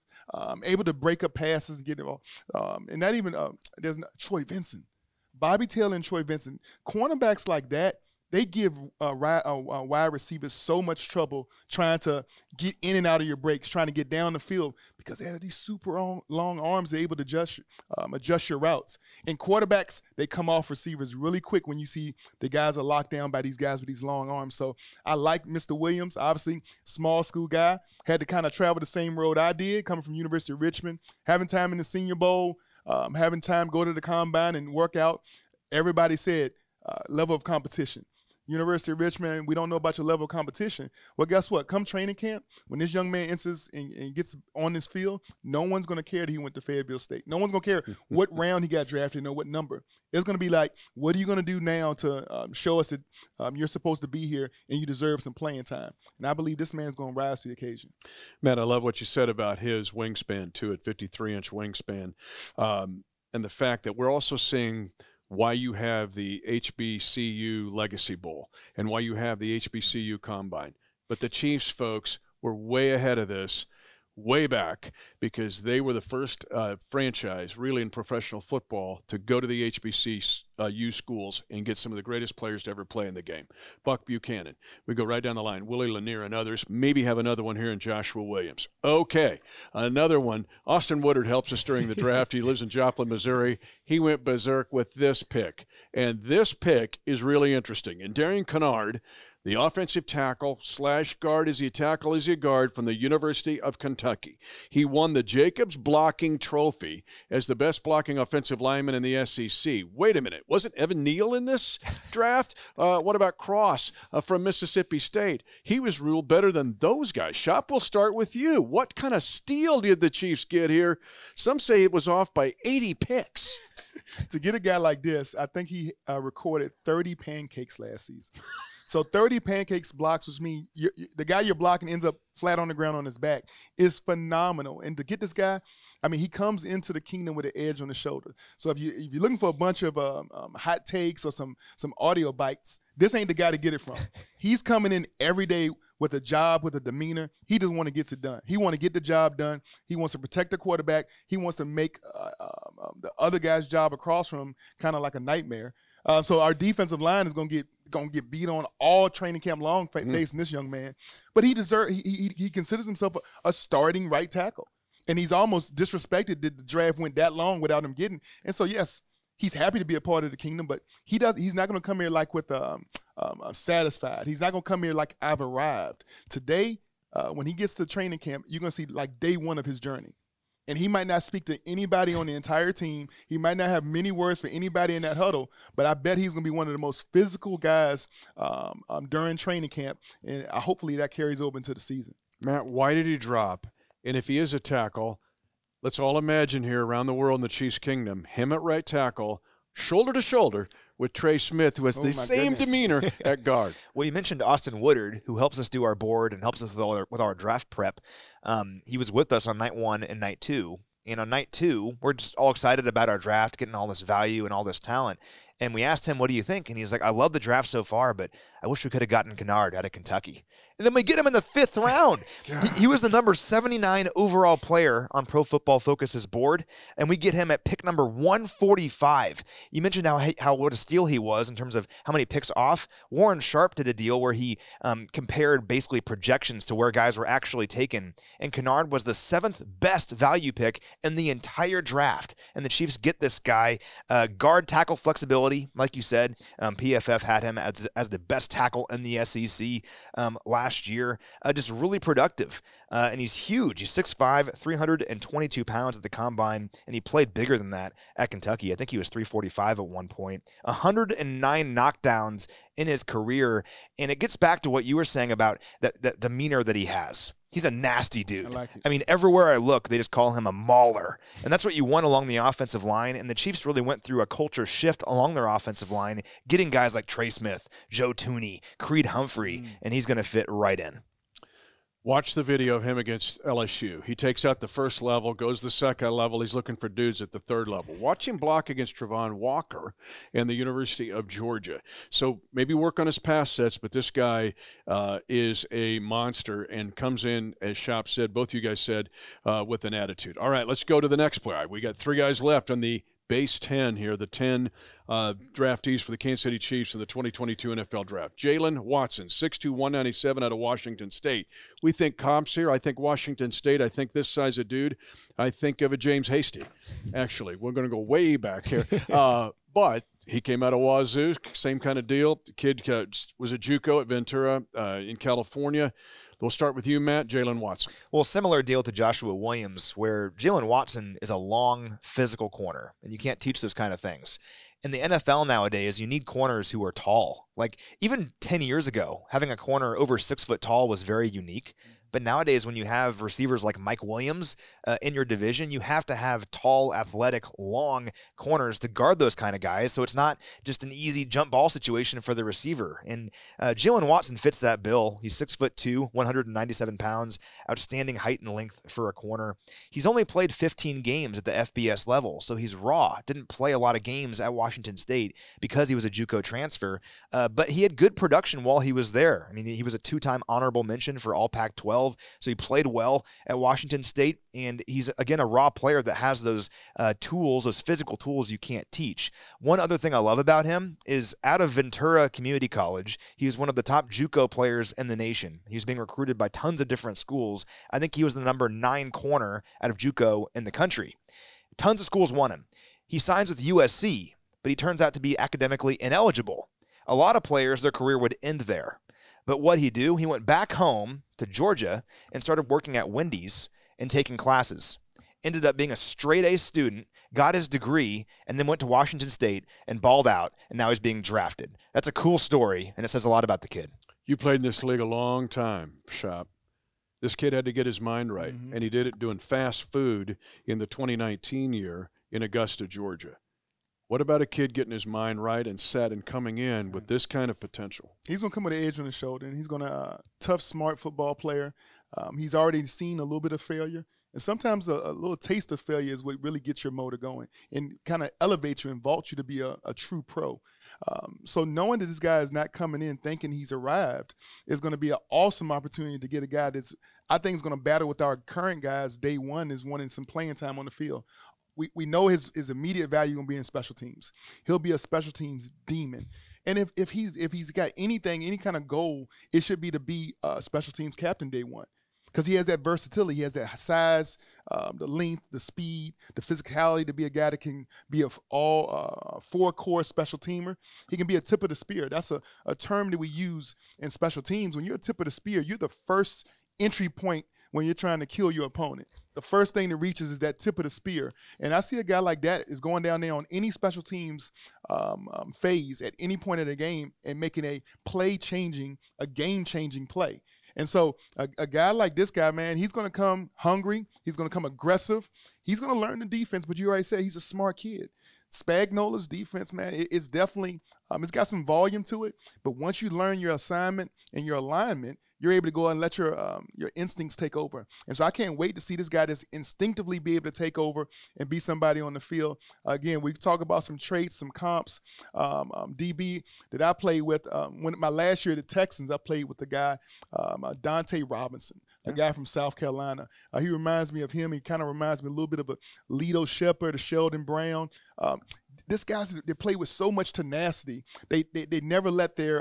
able to break up passes and get it all. And not even, there's Troy Vincent. Bobby Taylor and Troy Vincent. Cornerbacks like that, they give wide receivers so much trouble trying to get in and out of your breaks, trying to get down the field because they have these super long arms. They're able to adjust your routes. And quarterbacks, they come off receivers really quick when you see the guys are locked down by these guys with these long arms. So I like Mr. Williams. Obviously, small school guy. Had to kind of travel the same road I did, coming from University of Richmond, having time in the Senior Bowl, having time go to the combine and work out. Everybody said level of competition. University of Richmond, we don't know about your level of competition. Well, guess what? Come training camp, when this young man enters and gets on this field, no one's going to care that he went to Fayetteville State. No one's going to care what round he got drafted or what number. It's going to be like, what are you going to do now to show us that you're supposed to be here and you deserve some playing time? And I believe this man's going to rise to the occasion. Matt, I love what you said about his wingspan, too, at 53-inch wingspan, and the fact that we're also seeing – why you have the HBCU Legacy Bowl and why you have the HBCU Combine. But the Chiefs folks were way ahead of this way back because they were the first franchise really in professional football to go to the HBCU schools and get some of the greatest players to ever play in the game. Buck Buchanan. We go right down the line. Willie Lanier and others. Maybe have another one here in Joshua Williams. Okay, another one. Austin Woodard helps us during the draft. He lives in Joplin, Missouri. He went berserk with this pick. And this pick is really interesting. And Darian Kennard, the offensive tackle / guard, is he a tackle, is he a guard, from the University of Kentucky. He won the Jacobs Blocking Trophy as the best blocking offensive lineman in the SEC. Wait a minute. Wasn't Evan Neal in this draft? What about Cross from Mississippi State? He was ruled better than those guys. Shop, we'll start with you. What kind of steal did the Chiefs get here? Some say it was off by 80 picks. To get a guy like this, I think he recorded 30 pancakes last season. So 30 pancakes blocks, which means the guy you're blocking ends up flat on the ground on his back, is phenomenal. And to get this guy, I mean, he comes into the kingdom with an edge on his shoulder. So if you're looking for a bunch of hot takes or some audio bites, this ain't the guy to get it from. He's coming in every day with a job, with a demeanor. He just want to get it done. He want to get the job done. He wants to protect the quarterback. He wants to make the other guy's job across from him kind of like a nightmare. So our defensive line is gonna get beat on all training camp long facing this young man. But he considers himself a starting right tackle. And he's almost disrespected that the draft went that long without him getting. And so, yes, he's happy to be a part of the kingdom, but he's not going to come here like with satisfied. He's not going to come here like I've arrived. Today, when he gets to training camp, you're going to see like day one of his journey. And he might not speak to anybody on the entire team. He might not have many words for anybody in that huddle, but I bet he's going to be one of the most physical guys during training camp, and hopefully that carries over into the season. Matt, why did he drop? And if he is a tackle, let's all imagine here around the world in the Chiefs' kingdom, him at right tackle, shoulder to shoulder with Trey Smith, who has the same demeanor at guard. Well, you mentioned Austin Woodard, who helps us do our board and helps us with our draft prep. He was with us on night 1 and night 2. And on night 2, we're just all excited about our draft, getting all this value and all this talent. And we asked him, what do you think? And he's like, I love the draft so far, but I wish we could have gotten Kennard out of Kentucky. And then we get him in the 5th round. He was the number 79 overall player on Pro Football Focus's board, and we get him at pick number 145. You mentioned what a steal he was in terms of how many picks off. Warren Sharp did a deal where he compared basically projections to where guys were actually taken, and Kennard was the 7th best value pick in the entire draft. And the Chiefs get this guy, guard tackle flexibility, like you said. PFF had him as the best tackle in the SEC last year. Just really productive. And he's huge. He's 6'5", 322 pounds at the combine, and he played bigger than that at Kentucky. I think he was 345 at one point. 109 knockdowns in his career, and it gets back to what you were saying about that demeanor that he has. He's a nasty dude. I mean, everywhere I look, they just call him a mauler. And that's what you want along the offensive line. And the Chiefs really went through a culture shift along their offensive line, getting guys like Trey Smith, Joe Tooney, Creed Humphrey, and he's going to fit right in. Watch the video of him against LSU. He takes out the first level, goes the second level. He's looking for dudes at the third level. Watch him block against Travon Walker and the University of Georgia. So maybe work on his pass sets, but this guy is a monster and comes in, as Shop said, both you guys said, with an attitude. All right, let's go to the next player. We got 3 guys left on the base 10 here, the 10 draftees for the Kansas City Chiefs in the 2022 NFL Draft. Jalen Watson, 6'2", 197 out of Washington State. We think comps here. I think Washington State. I think this size of dude. I think of a James Hasty. Actually, we're going to go way back here. But he came out of Wazoo, same kind of deal. The kid was a JUCO at Ventura in California. We'll start with you, Matt. Jalen Watson. Well, similar deal to Joshua Williams, where Jalen Watson is a long, physical corner, and you can't teach those kind of things. In the NFL nowadays, you need corners who are tall. Like, even 10 years ago, having a corner over 6 foot tall was very unique. But nowadays, when you have receivers like Mike Williams in your division, you have to have tall, athletic, long corners to guard those kind of guys. So it's not just an easy jump ball situation for the receiver. And Jalen Watson fits that bill. He's 6'2", 197 pounds, outstanding height and length for a corner. He's only played 15 games at the FBS level, so he's raw. Didn't play a lot of games at Washington State because he was a JUCO transfer. But he had good production while he was there. I mean, he was a 2-time honorable mention for All Pac-12. 12, so he played well at Washington State, and he's, again, a raw player that has those tools, those physical tools you can't teach. One other thing I love about him is out of Ventura Community College, he was one of the top JUCO players in the nation. He was being recruited by tons of different schools. I think he was the number 9 corner out of JUCO in the country. Tons of schools want him. He signs with USC, but he turns out to be academically ineligible. A lot of players, their career would end there. But what'd he do? He went back home to Georgia and started working at Wendy's and taking classes. Ended up being a straight-A student, got his degree, and then went to Washington State and balled out, and now he's being drafted. That's a cool story, and it says a lot about the kid. You played in this league a long time, Shop. This kid had to get his mind right, and he did it doing fast food in the 2019 year in Augusta, Georgia. What about a kid getting his mind right and set and coming in with this kind of potential? He's going to come with an edge on his shoulder, and he's going to tough, smart football player. He's already seen a little bit of failure. And sometimes a little taste of failure is what really gets your motor going and kind of elevates you and vaults you to be a true pro. So knowing that this guy is not coming in thinking he's arrived is going to be an awesome opportunity to get a guy that's, I think, is going to battle with our current guys day one, is wanting some playing time on the field. We know his immediate value going to be in special teams. He'll be a special teams demon. And if he's got anything, any kind of goal, it should be to be a special teams captain day one. Because he has that versatility. He has that size, the length, the speed, the physicality to be a guy that can be all four-core special teamer. He can be a tip of the spear. That's a term that we use in special teams. When you're a tip of the spear, you're the first entry point when you're trying to kill your opponent. The first thing that reaches is that tip of the spear. And I see a guy like that is going down there on any special teams phase at any point of the game and making a play-changing, a game-changing play. And so a guy like this guy, man, he's going to come hungry. He's going to come aggressive. He's going to learn the defense, but you already said he's a smart kid. Spagnola's defense, man, it's definitely it's got some volume to it. But once you learn your assignment and your alignment, you're able to go and let your instincts take over. And so I can't wait to see this guy just instinctively be able to take over and be somebody on the field. Again, we've talked about some traits, some comps. DB that I played with, when my last year at the Texans, I played with the guy, Dante Robinson, a guy from South Carolina. He reminds me of him. He kind of reminds me a little bit of a Lito Shepherd, a Sheldon Brown. This guys, they play with so much tenacity. They never let their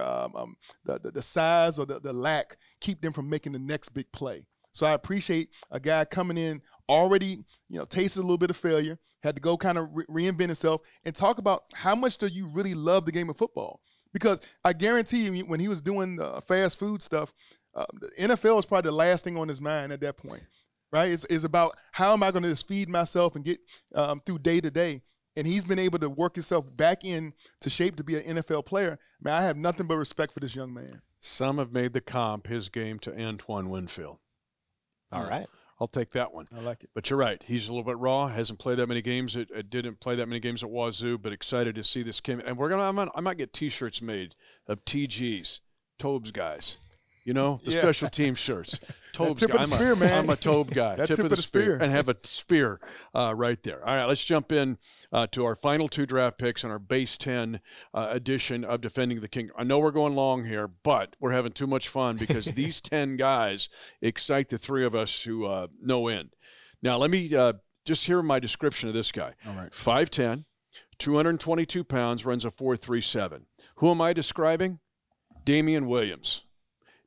the size or the lack keep them from making the next big play. So I appreciate a guy coming in already, tasted a little bit of failure, had to go kind of reinvent himself and talk about how much do you really love the game of football. Because I guarantee you, when he was doing the fast food stuff, the NFL is probably the last thing on his mind at that point, right? It's about how am I going to just feed myself and get through day to day. And he's been able to work himself back into shape to be an NFL player. Man, I have nothing but respect for this young man. Some have made the comp his game to Antoine Winfield. All right. I'll take that one. I like it. But you're right. He's a little bit raw. Hasn't played that many games. Didn't play that many games at Wazoo, but excited to see this game. And I might get T-shirts made of TGs, Tobes guys. The special team shirts. Tobes tip of the spear, man. I'm a Tobe guy. That tip of the spear. And have a spear right there. All right, let's jump in to our final 2 draft picks on our base 10 edition of Defending the Kingdom. I know we're going long here, but we're having too much fun because these 10 guys excite the 3 of us to no end. Now, let me just hear my description of this guy. All right. 5'10", 222 pounds, runs a 4.37. Who am I describing? Damian Williams.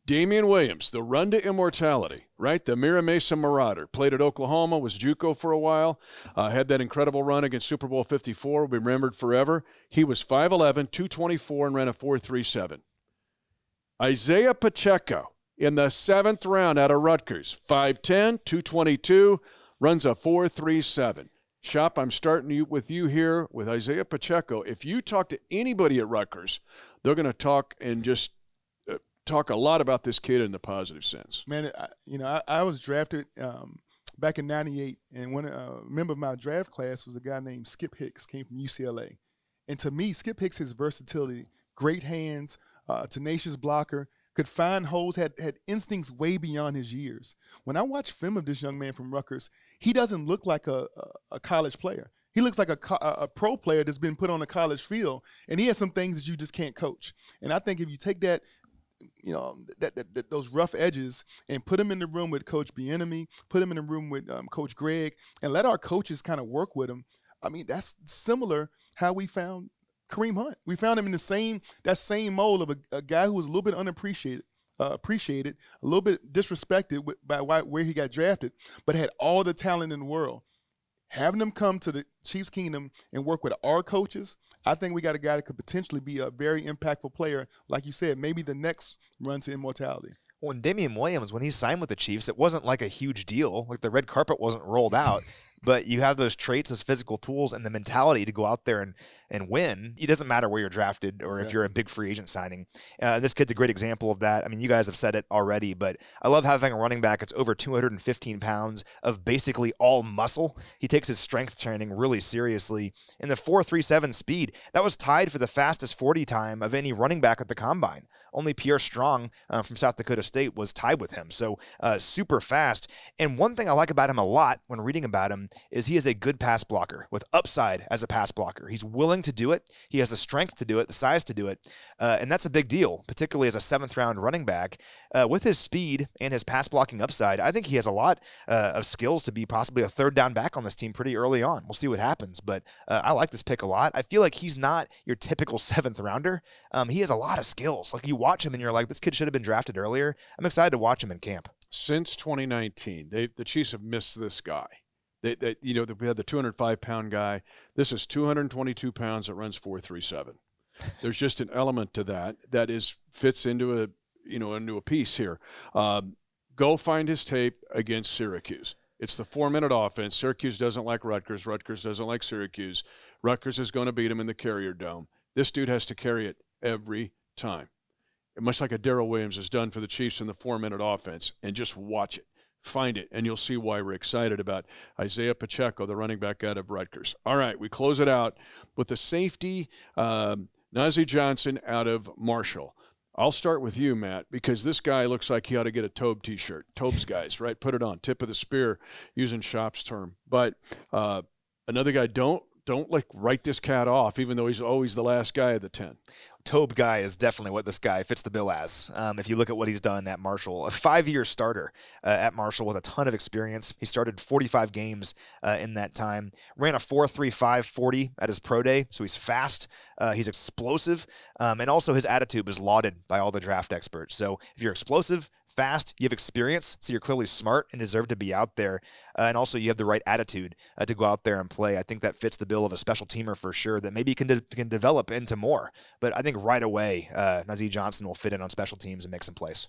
Damian Williams, the run to immortality, right? The Mira Mesa Marauder. Played at Oklahoma, was JUCO for a while, had that incredible run against Super Bowl 54, will be remembered forever. He was 5'11", 224, and ran a 4.37. Isaiah Pacheco in the 7th round out of Rutgers, 5'10", 222, runs a 4.37. Shop, I'm starting with you here with Isaiah Pacheco. If you talk to anybody at Rutgers, they're going to talk and just talk a lot about this kid in the positive sense. Man, I was drafted back in '98, and one member of my draft class was a guy named Skip Hicks, came from UCLA. And to me, Skip Hicks, his versatility, great hands, tenacious blocker, could find holes, had instincts way beyond his years. When I watch film of this young man from Rutgers, he doesn't look like a college player. He looks like a pro player that's been put on a college field, and he has some things that you just can't coach. And I think if you take that those rough edges and put them in the room with Coach Bieniemy, put them in the room with Coach Greg, and let our coaches kind of work with them. I mean, that's similar how we found Kareem Hunt. We found him in that same mold of a guy who was a little bit unappreciated, appreciated, a little bit disrespected by where he got drafted, but had all the talent in the world. Having them come to the Chiefs Kingdom and work with our coaches, I think we got a guy that could potentially be a very impactful player. Like you said, maybe the next run to immortality. Well, and Damian Williams, when he signed with the Chiefs, it wasn't like a huge deal. Like the red carpet wasn't rolled out. But you have those traits, those physical tools, and the mentality to go out there and win. It doesn't matter where you're drafted or if you're a big free agent signing. This kid's a great example of that. I mean, you guys have said it already, but I love having a running back that's over 215 pounds of basically all muscle. He takes his strength training really seriously. In the 4.37 speed, that was tied for the fastest 40 time of any running back at the Combine. Only Pierre Strong from South Dakota State was tied with him. So super fast. And one thing I like about him a lot when reading about him is he is a good pass blocker with upside as a pass blocker. He's willing to do it. He has the strength to do it, the size to do it. And that's a big deal, particularly as a 7th-round running back. With his speed and his pass blocking upside, I think he has a lot of skills to be possibly a 3rd down back on this team pretty early on. We'll see what happens. But I like this pick a lot. I feel like he's not your typical 7th rounder. He has a lot of skills. Like you watch him and you're like, this kid should have been drafted earlier. I'm excited to watch him in camp. Since 2019, the Chiefs have missed this guy. We had the 205-pound guy. This is 222 pounds that runs 4.37. There's just an element to that fits into a piece here. Go find his tape against Syracuse. It's the 4-minute offense. Syracuse doesn't like Rutgers. Rutgers doesn't like Syracuse. Rutgers is going to beat him in the Carrier Dome. This dude has to carry it every time. Much like a Daryl Williams has done for the Chiefs in the 4-minute offense, and just watch it. Find it, and you'll see why we're excited about Isaiah Pacheco, the running back out of Rutgers. All right, we close it out with the safety, Nazeeh Johnson out of Marshall. I'll start with you, Matt, because this guy looks like he ought to get a Tobe T-shirt. Tobe's guys, right? Put it on, tip of the spear, using Shop's term. But another guy, don't like write this cat off, even though he's always the last guy of the 10. Tobe guy is definitely what this guy fits the bill as. If you look at what he's done at Marshall, a 5-year starter at Marshall with a ton of experience. He started 45 games in that time, ran a 4.35 40 at his pro day, so he's fast, he's explosive, and also his attitude was lauded by all the draft experts. So if you're explosive, fast, you have experience, so you're clearly smart and deserve to be out there, and also you have the right attitude to go out there and play. I think that fits the bill of a special teamer for sure, that maybe can develop into more. But I think right away, Nazeeh Johnson will fit in on special teams and make some plays.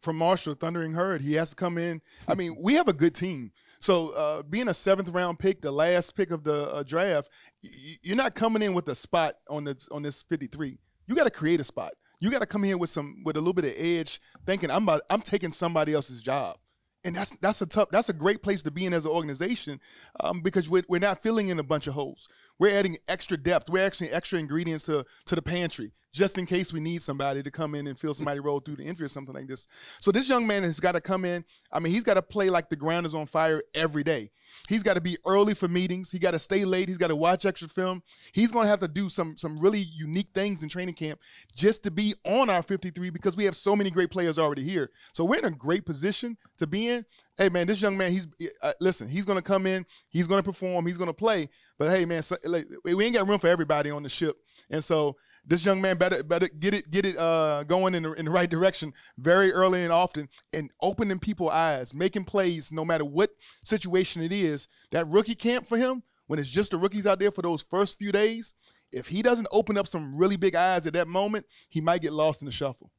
From Marshall, Thundering Herd, he has to come in. I mean, we have a good team. So being a 7th-round pick, the last pick of the draft, you're not coming in with a spot on this 53. You got to create a spot. You got to come here with a little bit of edge, thinking I'm taking somebody else's job, and that's a great place to be in as an organization, because we're not filling in a bunch of holes. We're adding extra depth. We're actually extra ingredients to the pantry, just in case we need somebody to come in and feel somebody roll through the injury or something like this. So this young man has got to come in. I mean, he's got to play like the ground is on fire every day. He's got to be early for meetings. He got to stay late. He's got to watch extra film. He's going to have to do some really unique things in training camp just to be on our 53, because we have so many great players already here. So we're in a great position to be in. Hey, man, this young man, listen, he's going to come in. He's going to perform. He's going to play. But, hey, man, we ain't got room for everybody on the ship. And so this young man better get it going in the right direction very early and often, and opening people's eyes, making plays no matter what situation it is. That rookie camp for him, when it's just the rookies out there for those first few days, if he doesn't open up some really big eyes at that moment, he might get lost in the shuffle.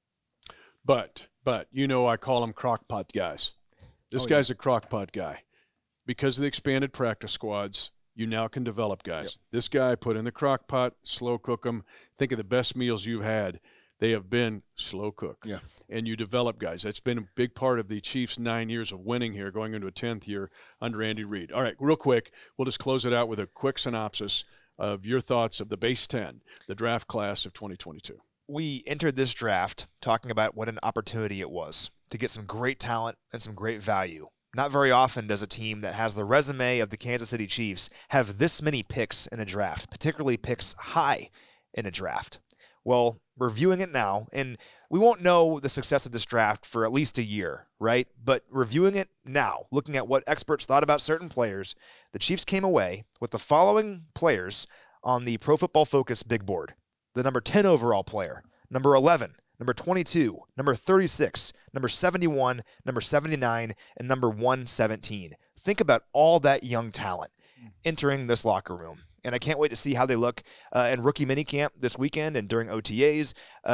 But I call them crockpot guys. This guy's a crockpot guy. Because of the expanded practice squads, you now can develop guys. Yep. This guy put in the crock pot, slow cook them. Think of the best meals you've had. They have been slow cooked. Yeah. And you develop guys. That's been a big part of the Chiefs' 9 years of winning here, going into a 10th year under Andy Reid. All right, real quick, we'll just close it out with a quick synopsis of your thoughts of the base 10, the draft class of 2022. We entered this draft talking about what an opportunity it was to get some great talent and some great value. Not very often does a team that has the resume of the Kansas City Chiefs have this many picks in a draft, particularly picks high in a draft. Well, we're viewing it now, and we won't know the success of this draft for at least a year, right? But reviewing it now, looking at what experts thought about certain players, the Chiefs came away with the following players on the Pro Football Focus big board. The number 10 overall player, number 11, number 22, number 36, number 71, number 79, and number 117. Think about all that young talent entering this locker room. And I can't wait to see how they look in rookie minicamp this weekend and during OTAs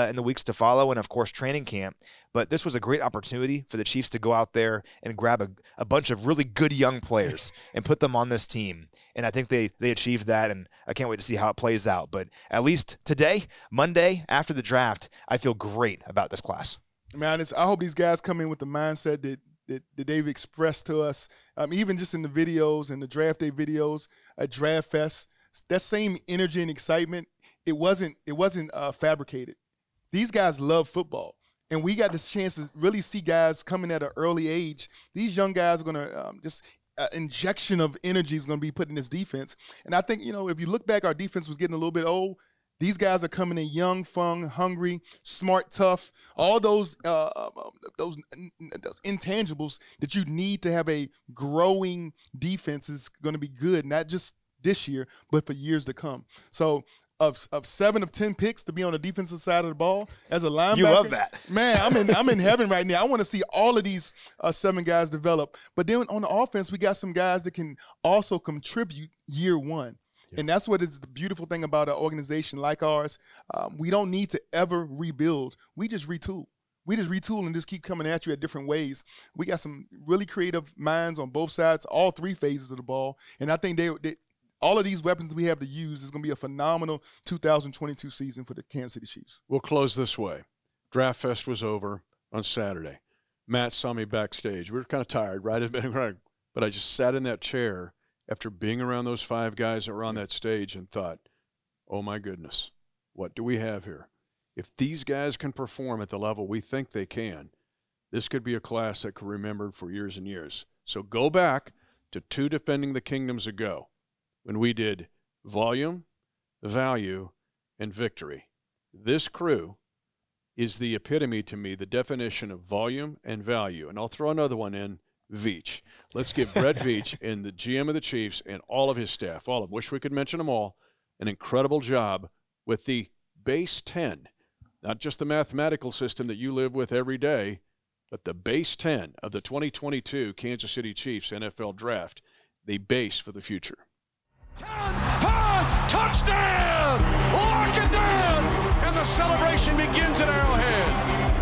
in the weeks to follow, and, of course, training camp. But this was a great opportunity for the Chiefs to go out there and grab a bunch of really good young players and put them on this team. And I think they achieved that, and I can't wait to see how it plays out. But at least today, Monday, after the draft, I feel great about this class. Man, I hope these guys come in with the mindset that they've expressed to us, even just in the videos and the draft day videos at Draft Fest. That same energy and excitement, it wasn't fabricated. These guys love football, and we got this chance to really see guys coming at an early age. These young guys are going to injection of energy is going to be put in this defense. And I think, if you look back, our defense was getting a little bit old. These guys are coming in young, fun, hungry, smart, tough, all those intangibles that you need to have a growing defense is going to be good, not just this year, but for years to come. So of 7 of 10 picks to be on the defensive side of the ball as a linebacker. You love that. Man, I'm in heaven right now. I want to see all of these 7 guys develop. But then on the offense, we got some guys that can also contribute year one. Yeah. And that's what is the beautiful thing about an organization like ours. We don't need to ever rebuild. We just retool. We just retool and just keep coming at you at different ways. We got some really creative minds on both sides, all 3 phases of the ball. And I think they all of these weapons we have to use is going to be a phenomenal 2022 season for the Kansas City Chiefs. We'll close this way. Draft Fest was over on Saturday. Matt saw me backstage. We were kind of tired, right? But I just sat in that chair after being around those 5 guys that were on that stage and thought, oh, my goodness, what do we have here? If these guys can perform at the level we think they can, this could be a class that could be remembered for years and years. So go back to 2 Defending the Kingdoms ago, when we did volume, value, and victory. This crew is the epitome to me, the definition of volume and value. And I'll throw another one in, Veach. Let's give Brett Veach and the GM of the Chiefs and all of his staff, all of them, wish we could mention them all, an incredible job with the base 10, not just the mathematical system that you live with every day, but the base 10 of the 2022 Kansas City Chiefs NFL Draft, the base for the future. 10, 5, touchdown! Lock it down! And the celebration begins at Arrowhead.